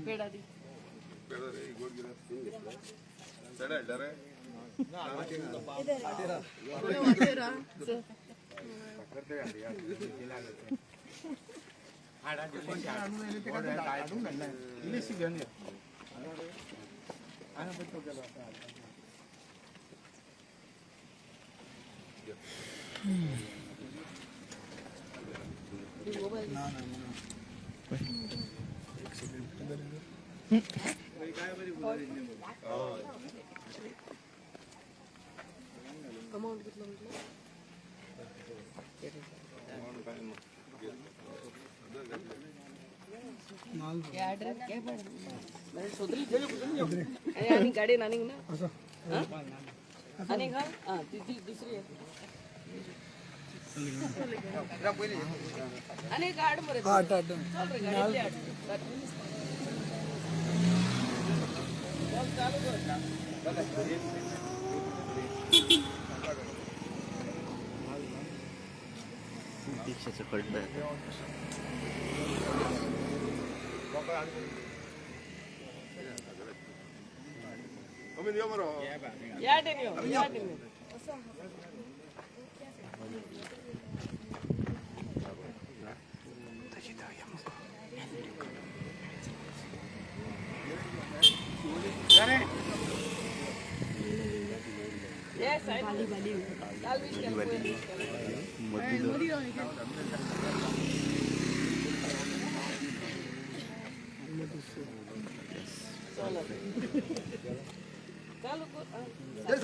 पेड़ा दी पेड़ा रे गोड गिरा पेड़ा हल्ला रे ना तेरा करते गाडी यार आडा जे पण गोड काढून घालला इंग्लिश घेऊन ये आना पण तो गेला ना ना एक सेकंड अमाउंट कितना म्हटलं या ॲड्रेस काय पडलं म्हणजे सोदरी आणि गाडी नानिंग ना आणि का हां ती दुसरी आहे आणि गाड मरे चल रे गाडी चालू कर दीक्षाचं कडलं या टेनियो Yes, I know.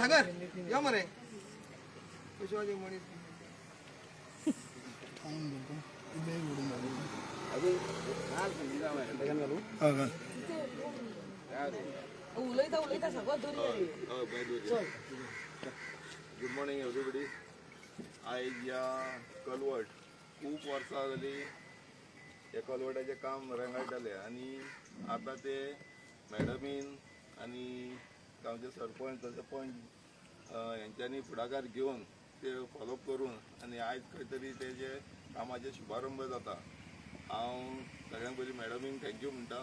सागर या मरे कुशवाजी मणीस उलयता सगळं दोरी गुड मॉर्निंग एवरीबडी आयज या कलवट खूप वर्सां जाली या कलवटाचें काम रंगायतालें आनी आतां ते मॅडमीन आनी गांवचे सरपंच पंच हेंच्यांनी फुडाकार घेवन ते फॉलोअप करून आनी आयज खंय तरी तेजे कामाचे शुभारंभ जाता हांव सगळ्यांत पयलीं मॅडमींक थँक्यू म्हणटा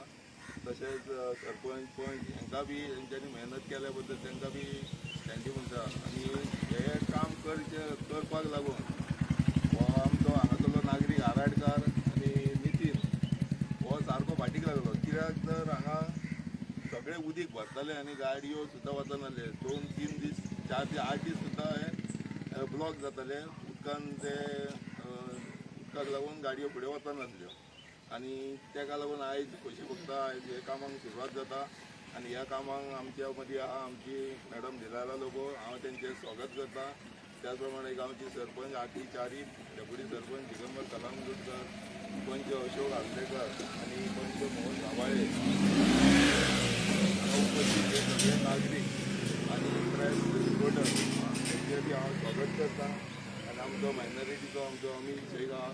तशेंच सरपंच पंच हांकां बी हेंच्यांनी मेहनत केल्या बद्दल तांकां बी थँक्यू म्हणटा आनी हे काम करपाक लागून हो आमचो हांगासरलो नागरीक आराडकार आनी नितीन हो सारको फाटीक लागलो कित्याक तर हांगा सगळे उदीक भरताले आनी गाडयो सुद्दां वचनासले 2-3 दीस 4 ते 8 दीस सुद्दां हे ब्लॉक जाताले उदकान ते उदकाक लागून गाडयो फुडें वचनासल्यो आनी तेका लागून आयज खोशी भोगता आयज हे कामाक सुरवात जाता आनी ह्या कामाक आमच्या मदीं आहा आमची मॅडम दिलारा लोबो हांव तेंचें स्वागत करता त्याच प्रमाणे गांवचे सरपंच आटी चारी डेप्युटी सरपंच दिगंबर कलांगूटकर पंच अशोक आंबेकर आनी पंच मोहन साबाळे उपस्थित सगळे नागरीक आनी प्रेस रिपोर्टर तेंचें बी हांव स्वागत करता आनी आमचो मायनॉरिटीचो आमचो अमीत शेख आहा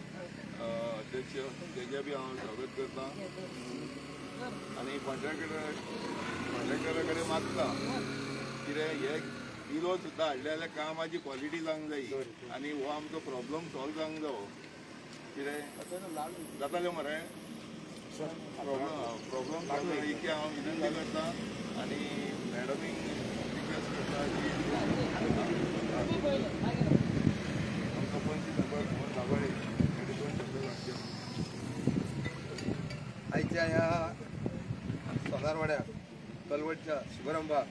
अध्यक्ष तेजें बी हांव स्वागत करता आनी कॉन्ट्रॅक्टरा कडेन मागता कितें हे किलो सुद्दां हाडले जाल्यार कामाची क्वॉलिटी जावंक जाय आनी हो आमचो प्रॉब्लम सॉल्व जावंक जावो कितें जातालें मरे प्रॉब्लम सॉल्व जाता इतकी हांव विनंती करता आनी मॅडमीक रिक्वेस्ट करता की आमचो पंच मेंबर मोहन साबाळे हे 2 शब्द सांगचे आयच्या ह्या सोनारवाड्या कलवटच्या शुभारंभाक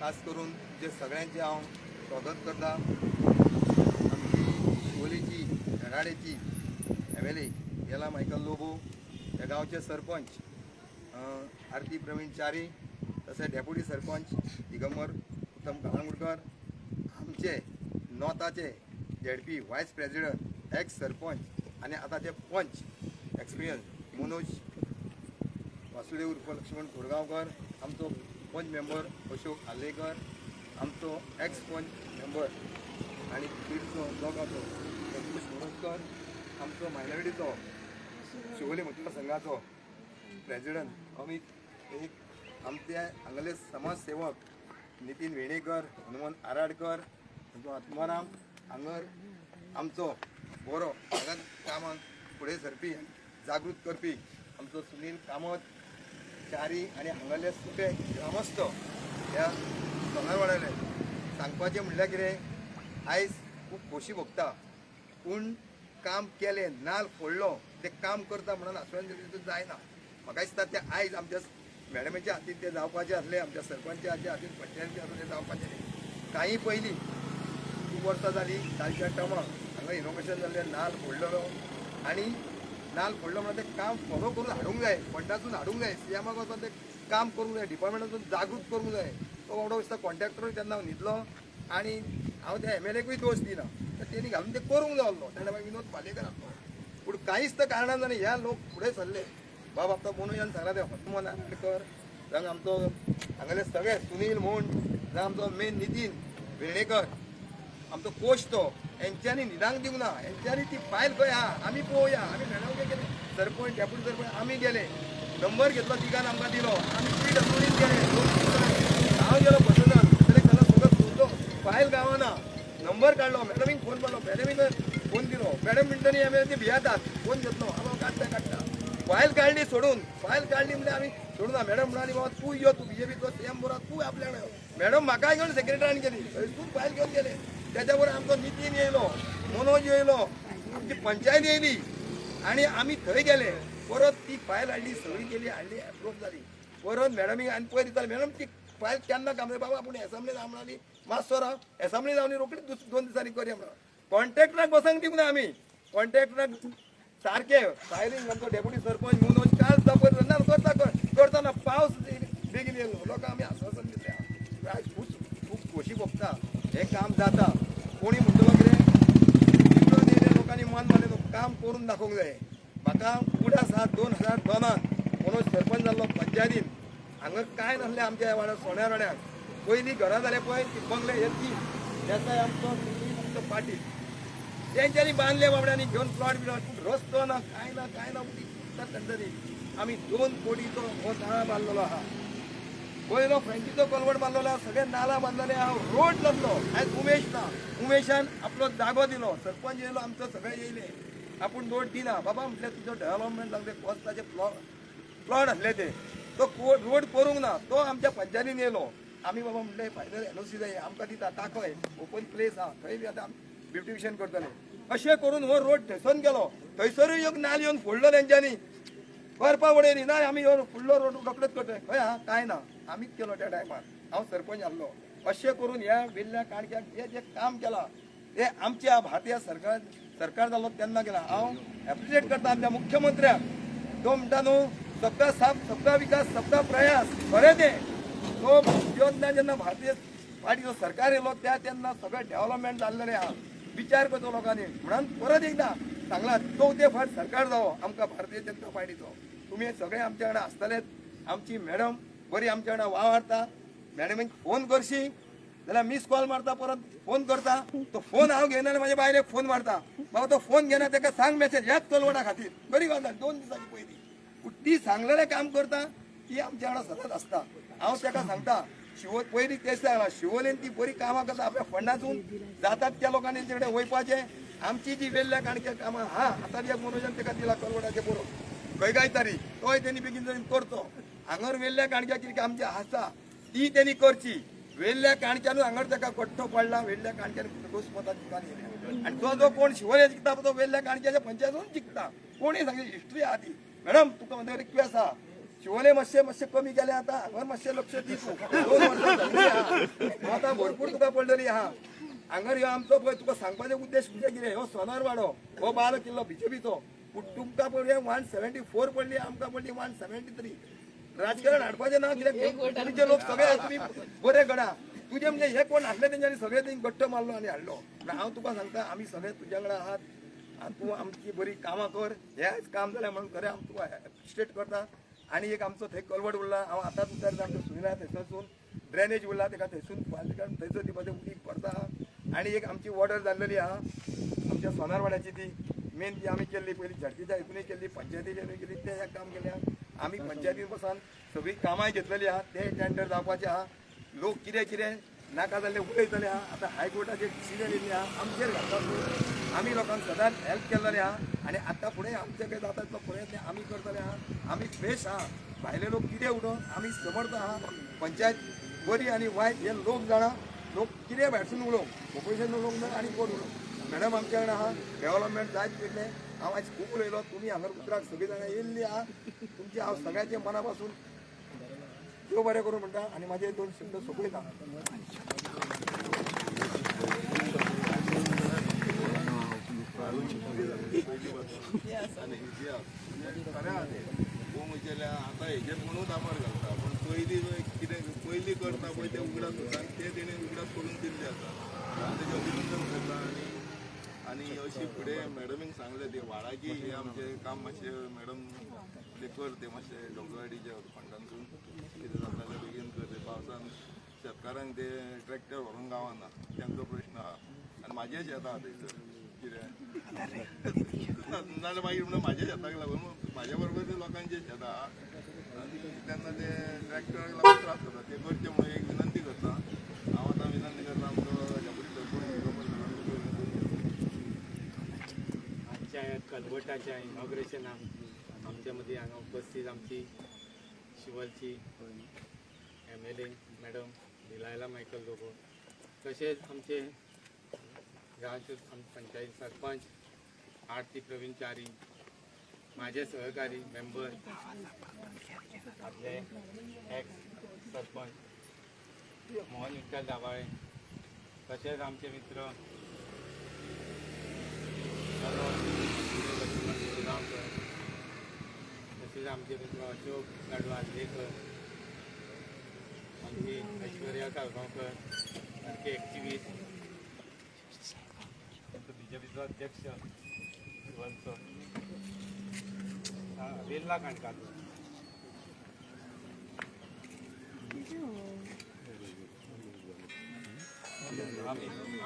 खास करून जे सगळ्यांचे हांव स्वागत करता आमची शिवोलेची येराडेची एमएलए येला मायकल लोबो हे गांवचे सरपंच आरती प्रवीण चारी तशें डेप्युटी सरपंच दिगंबर उत्तम कलांगूटकर आमचे नॉर्थाचे ZP vice president ex sarpanch आनी आतांचे पंच एक्सपिरियन्स मनोज वासुदेव उर्फ लक्ष्मण कोरगांवकर आमचो पंच मेंबर अशोक आलेकर आमचो एक्स पंच मेंबर आणि बीडचो ब्लॉकाचो संतोष मोरजकर, आमचो मायनॉरिटीचो शिवोली मतदारसंघाचो प्रेसिडेंट अमित एक आमचे हांगले समाजसेवक नितीन वेणेकर, हनुमंत आराडकर, आत्माराम हांगर आमचो बरो हांगा कामाक फुडें सरपी जागृत करपी आमचो सुनील कामत चारी आनी हांगाले सगळे ग्रामस्थ ह्या सोनार वाड्याले सांगपाचें म्हणल्यार कितें आयज खूब खोशी भोगता पूण काम केलें नाल्ल फोडलो तें काम करता म्हणून आसवन जायना म्हाका दिसता तें आयज आमच्या मॅडमीच्या हातीन तें जावपाचें आसलें आमच्या सरपंचा हातीन पंचायतीच्या हातीन तें जावपाचें न्ही काही पयलीं खूब वर्सां जालीं ताच्या टर्मा हांगा इनोग्रेशन जाल्लें नाल्ल फोडलेलो आनी नाल्ल फोडलो म्हणून तें काम फॉलो करून हाडूंक जाय फंडासून हाडूंक जाय सीएमाक वचून तें काम करूंक जाय डिपार्टमेंटासून जागृत करूंक जाय तो बाबडो दिसता कॉन्ट्रॅक्टरूय तेन्ना न्हिदलो आनी हांव त्या MLAकूय दोश दिना तर तेणी घालून तें करूंक जावलो तेन्ना मागीर विनोद पालेकर आसलो पूण कांयच तर कारणान जालें ह्या लोक फुडें सरले बाब आतां मनोजान सांगला तें हनुमान आराडकर जावं आमचो हांगले सगळे सुनील म्हूण जावं आमचो मेन नितीन वेर्णेकर आमचो कोच तो हेंच्यांनी निदांक दिवंक ना हेंच्यांनी ती फायल खंय आहा आमी पळोवया आमी मेळोवंक गेले सरपंच डेप्युटी सरपंच आमी गेले नंबर घेतलो तिगान आमकां दिलो आमी पीठ असोडीत गेले हांव गेलो बसनान सिलेक्ट जालो सगळो सोदलो फायल गावना नंबर काडलो मॅडमीक फोन मारलो मॅडमीक फोन दिलो मॅडम म्हणटनी आमी भियातात फोन घेतलो हांव काडटा फायल काडली सोडून फायल काडली म्हणजे आमी सोडून ना मॅडम म्हणाली बाबा तू यो तू BJPचो CM बरो तू आपल्या मॅडम म्हाकाय घेवन सेक्रेटरान गेली तू फायल घेवन गेले त्याच्या बरोबर आमचो नितीन येयलो मनोज येयलो आमची पंचायत येयली आनी आमी थंय गेले परत ती फायल हाडली सगळी केली हाडली अप्रूव जाली परत मॅडमी आनी पयर दिताली मॅडम ती फायल केन्ना काम जाय बाबा आपूण एसांब्ली जावं म्हणाली मातसो राव एसांब्ली जावन रोखडीच 2 दिसांनी करया म्हणून कॉन्ट्रॅक्टराक बसंक दिवंक ना आमी कॉन्ट्रॅक्टराक सारखे फायरींग आमचो डेप्युटी सरपंच मनोज काल ना करतना पावस बेगीन येयलो लोकांक आमी आश्वासन दिलें आयज खूब खोशी भोगता हें काम जाता कोणी म्हणटलो कितें येयले लोकांनी मन मारलें काम करून दाखोवंक जाय म्हाका 2002 मनोज सरपंच जाल्लो पंचायतीन हांगा कांय नासलें आमच्या ह्या वाड्यार सोण्यार वाड्यार पयलीं घरां जाले पळय ती बंगले हे 3 देसाय आमचो पाटील तेंच्यांनी बांदले बाबड्यांनी घेवन प्लॉट बिलॉट रस्तो ना कांय ना तेंच्यांनी आमी 2 कोटीचो हो नाळा बांदलेलो आहा पयलो फ्रँकीचो कलवट बांदलेलो आहा सगळे नाला बांदलेले आहा रोड जातलो आयज उमेश ना उमेशान आपलो जागो दिलो सरपंच येयलो आमचो सगळे येयले आपूण रोड दिना बाबा म्हटलें तुजो डेव्हलपमेंट जावंक जाय कोस्ताचे प्लॉट आसले ते तो रोड करूंक ना तो आमच्या पंचायतीन येयलो आमी बाबा म्हटलें फायनल NOC जाय आमकां दिता दाखय ओपन प्लेस आहा थंय बी आतां ब्युटिफिकेशन करतले अशें करून हो रोड थंयसून गेलो थंयसरूय एक नाल येवन फोडलो तेंच्यांनी करपा उडयली ना आमी फुडलो रोड रोखडेच करतले खंय आहा कांय ना आमीच केलो त्या टायमार हांव सरपंच आसलो अशें करून ह्या वेल्ल्या काणक्याक जे काम केलां ते आमच्या भारतीय सरकार जाल्लो तेन्ना केला हांव एप्रिशिएट करता आमच्या मुख्यमंत्र्याक तो म्हणटा न्हू सबका साथ सबका विकास सबका प्रयास खरें तें तो योजना जेन्ना भारतीय पार्टीचो सरकार येयलो तेन्ना सगळें डेव्हलपमेंट जाल्लेलें आहा विचार करचो लोकांनी म्हणून परत एकदा सांगला 4थे फावट सरकार जावो आमकां भारतीय जनता पार्टीचो तुमी सगळे आमच्या वांगडा आसतलेच आमची मॅडम बरी आमच्या वांगडा वावरता मॅडमीक फोन करशी जाल्यार मिस कॉल मारता परत फोन करता तो फोन हांव घेयना आनी म्हाज्या बायलेक फोन मारता बाबा तो फोन घेना ताका सांग मेसेज ह्याच चलवडा खातीर बरी गजाल 2 दिसांची पयलीं पूण ती सांगलेलें काम करता ती आमच्या वांगडा सतत आसता हांव ताका सांगता पयलीं तेच सांगला शिवोलेन ती बरी कामां करता आपल्या फंडातून जातात त्या लोकांनी तेंचे कडेन वयपाचें आमची जी वेल्ल्या काणक्या कामां हा आतां एक मनोजान ताका दिला कलवडाचे बरोबर खंय गायतारी तोय तेणी बेगीन बेगीन करचो हांगर वेल्ल्या काणक्या कितें आमची आसा ती तेणी करची वेल्ल्या काणक्यानूच हांगर ताका कट्टो पडला वेल्ल्या काणक्यान दोस मतां जिखून येयल्या आनी तो जो कोण शिवोले जिखता तो वेल्ल्या काणक्याच्या पंचायतीन जिखता कोणी सांगली हिस्ट्री आहा ती मॅडम तुका म्हजे रिक्वेस्ट आहा शिवोले मातशें कमी केले आतां हांगर मातशें लक्ष दी तूं 2 वर्सां जाल्लीं आहा आतां भरपूर तुका पडलेली आहा हांगर ह्यो आमचो पळय तुका सांगपाचो उद्देश म्हणजे कितें हो सोनार वाडो हो बाल किल्लो BJPचो पूण तुमकां पडले 174 पडली आमकां पडली 173 राजकारण हाडपाचें ना कित्याक लोक सगळे तुम्ही बरे घडा तुजे म्हणजे हे कोण हाडले तेंच्यांनी सगळे तेंनी गट्ट मारलो आनी हाडलो हांव तुका सांगता आमी सगळे तुज्या वांगडा आहात तूं आमची बरी कामां कर हेच काम जालें म्हणून खरें हांव तुका एप्रिशिएट करता आनी एक आमचो थंय कलवट उरला हांव आतांच उतर आमचो सुनिला थंयसून ड्रेनेज उरला ताका थंयसून थंयसर दिवपाचें उदीक भरता आणि एक आमची ऑर्डर जाल्लेली आहा आमच्या सोनारवाड्याची ती मेन ती आमी केल्ली पयली झडपीच्या हितूनय केल्ली पंचायतीच्या केल्ली ते एक काम केलें आमी पंचायतीन बसून सगळी कामां घेतलेली आहा ते टेंडर जावपाचे आहा लोक कितें नाका जाल्ले उलयतले आहा आतां हायकोर्टाचेर डिसिजन येयल्ली आहा आमचेर घालतात आमी लोकांक सदांच हेल्प केल्लेले आहा आनी आतां फुडें आमचे कितें जाता तो प्रयत्न आमी करतले आहा आमी फ्रेश आहा भायले लोक कितें उडोवन आमी समर्थ आहा पंचायत बरी आनी वायट हे लोक जाणा लोक कितें भायरसून उलोवंक ऑपोजिशन उलोवंक ना आनी कोण उलोवंक मॅडम आमच्या कडेन आहा डेव्हलपमेंट जायत पयलें हांव आयज खूब उलयलो तुमी हांगा उतराक सगळीं जाणां येयल्लीं आहा तुमचे हांव सगळ्यांचे मना पासून देव बरें करूं म्हणटा आनी म्हाजे 2 शब्द सोंपयता आणि इतिहास खरें आहा तें खूब म्हणजे आतां हेजेर म्हणून दाबार घालता पण पयलीं कितें पयलीं करता पळय तें उगडास करता आनी तें तेणें उगडास करून दिल्लें आसा तेजें अभिनंदन करता आनी अशी फुडें मॅडमीक सांगलें तें व्हाळाची हें आमचें काम मातशें मॅडम ते कर ते मातशें डब्ल्यूआयडीच्या फंडांतून कितें जाता जाल्यार बेगीन कर ते पावसान शेतकारांक ते ट्रॅक्टर व्हरोंक गावना तांचो प्रश्न आहा आनी म्हाजें शेत आहा थंयसर कितें नाजाल्यार मागीर म्हणून म्हाज्या शेताक लागून म्हाज्या बरोबर ते लोकांचें शेत आहा आनी तेन्ना ते ट्रॅक्टराक लागून त्रास जाता ते करचे म्हणून एक विनंती करता हांव आतां विनंती करता आमचो आजच्या कलवटाच्या इनॉग्रेशनाक आमच्या मदीं हांगा उपस्थित आमची शिवलची MLA मॅडम दिलायला मायकल लोगो तशेंच आमचे गांवचे पंचायत सरपंच आरती प्रवीण च्यारी माझे सहकारी मेंबर आपले एक्स सरपंच मोहन विठ्ठल दाबाळे तशेंच आमचे मित्र तसेच आमचे मित्र अशोक कडवाजलेकर आमची ऐश्वर्या काळगांवकर सारखे एक्टिव्हिस्ट बीजेपीचो अध्यक्ष शिवलचो वेल्ला काणकाचो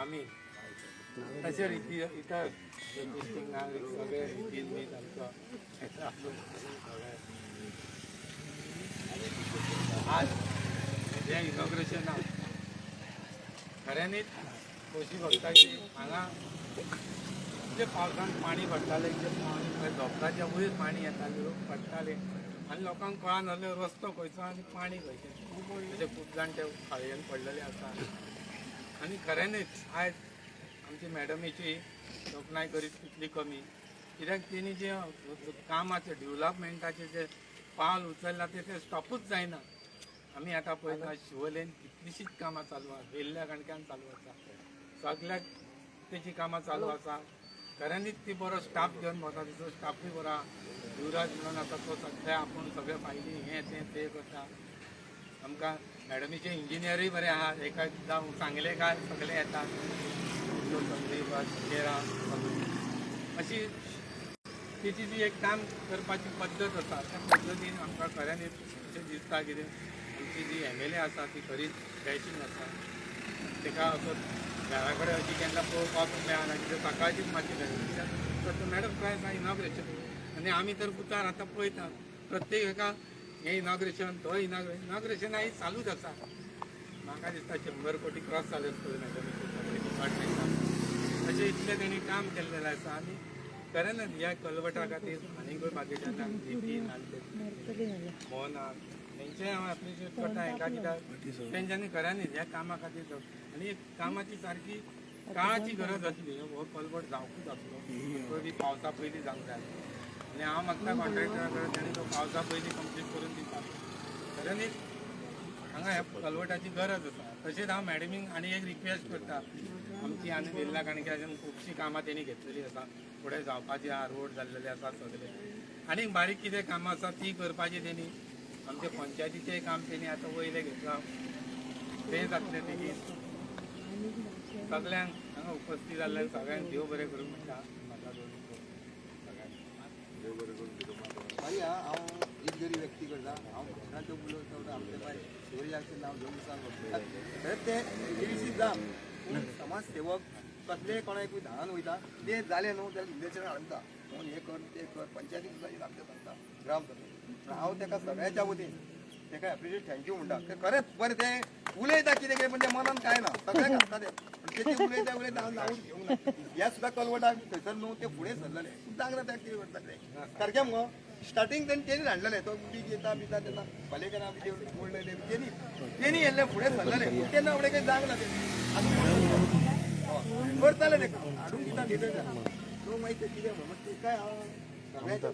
आमी तशें रिती इतर डिस्ट्रिक्ट नागरीक सगळे रितीन बी आमचो आज हे इनॉग्रेशन खऱ्यांनीच खोशी भोगता की हांगा म्हणजे पावसान पाणी पडटालें म्हणजे धोपराच्या वयर पाणी येतालें लोक पडटाले आनी लोकांक कळनासलें रस्तो खंयचो आनी पाणी खंयचें अशे खूब जाण ते फाळयेन पडलेले आसा आनी खऱ्यांनीच आयज आमची मॅडमीची तोखणाय करीत तितली कमी कित्याक तेणी जे कामाचे डेव्हलपमेंटाचे जे पावल उचलला ते स्टॉपूच जायना आमी आतां पळयता शिवोलेन कितलीशींच कामां चालू आसा वेल्ल्या काणक्यान चालू आसा सगळ्याक तेची कामां चालू आसा खऱ्यांनीच ती बरो स्टाफ घेवन वता तिचो स्टाफूय बरो आहा युवराज म्हणून आतां तो सगळ्या आपूण सगळें फायली हें तें करता आमकां मॅडमीचे इंजिनियरूय बरें आहा एका जावं सांगलें काय सगळे येता अशी तिची जी एक काम करपाची पद्दत आसा त्या पद्दतीन आमकां खऱ्यांनीच अशें दिसता कितें आमची जी MLA आसा ती खरीच डॅशिंग आसा ताका असो घरा कडेन अशी केन्ना पळोवपाक मेळना कितें सकाळचीच मातशी तर मॅडम काय आसा इनॉग्रेशन आनी आमी तर उतार आतां पळयता प्रत्येक हेका हें इनॉग्रेशन तो इनॉग्रेशन ही चालूच आसा म्हाका दिसता 100 कोटी क्रॉस जाले मॅडमीचे डिपार्टमेंटान अशें इतलें तेणी काम केल्लेलें आसा आनी खरें ह्या कलवटा खातीर आनीकूय बाकीच्या नितीन मोहना तेंचेय हांव एप्रिशिएट करता हेका कित्याक तेंच्यांनी खऱ्यांनीच ह्या कामा खातीर आनी कामाची सारकी काळाची गरज आसली हो कलवट जावपूच आसलो पयलीं पावसा पयलीं जावंक जाय आनी हांव मागता कॉन्ट्रॅक्टरा कडेन तेणी तो पावसा पयलीं कंप्लीट करून दिता खऱ्यांनीच हांगा ह्या कलवटाची गरज आसा तशेंच हांव मॅडमीक आनी एक रिक्वेस्ट करता आमची आनी वेल्ला काणक्याच्यान खुबशीं कामां तेणी घेतलेली आसा फुडें जावपाची आहा रोड जाल्लेले आसा सगळे आनी बारीक कितें कामां आसा ती करपाची तेणी आमचे पंचायतीचें काम तेणी आतां वयलें घेतलां तें जातलें तेणी सगळ्यांक हांगा उपस्थित जाल्ल्या सगळ्यांक देव बरें करूं म्हणटा म्हाका देव बरें करून दिलो मागीर हांव एक जरी व्यक्ती करता हांव कृष्णाचो उलयता आमचे बाय शिवरी नांव 2 दिसांक ते 23 जाम समाज समाजसेवक कसले कोणाकूय धान वयता ते जाले न्हू जाल्यार इलेक्शन हाडटा कोण हे कर ते कर पंचायतीक सुद्दां लागता सांगता ग्राम सभेक हांव ताका सगळ्याच्या वतीन ताका एप्रिशिएट थँक्यू म्हणटा ते खरेंच बरें ते उलयता कितें कितें पण ते मनान काय ना सगळ्यांक आसता ते पण तेचे उलयता हांव नांवूच घेवंक ना ह्या सुद्दां कलवटाक थंयसर न्हू ते फुडें सरलेले सांगना त्या कितें करता ते सारकें मगो स्टार्टींग तेणीच हाडलेले तो उदीक येता बिता तेन्ना पालेकरां बी ओडलेले तेणी येल्ले फुडें सरलेले तेन्ना फुडें काही जावंक ना ते करताले ते हाडून दिता लिडर तो मागीर ते कितें म्हणून ते काय हांव सगळ्याच्या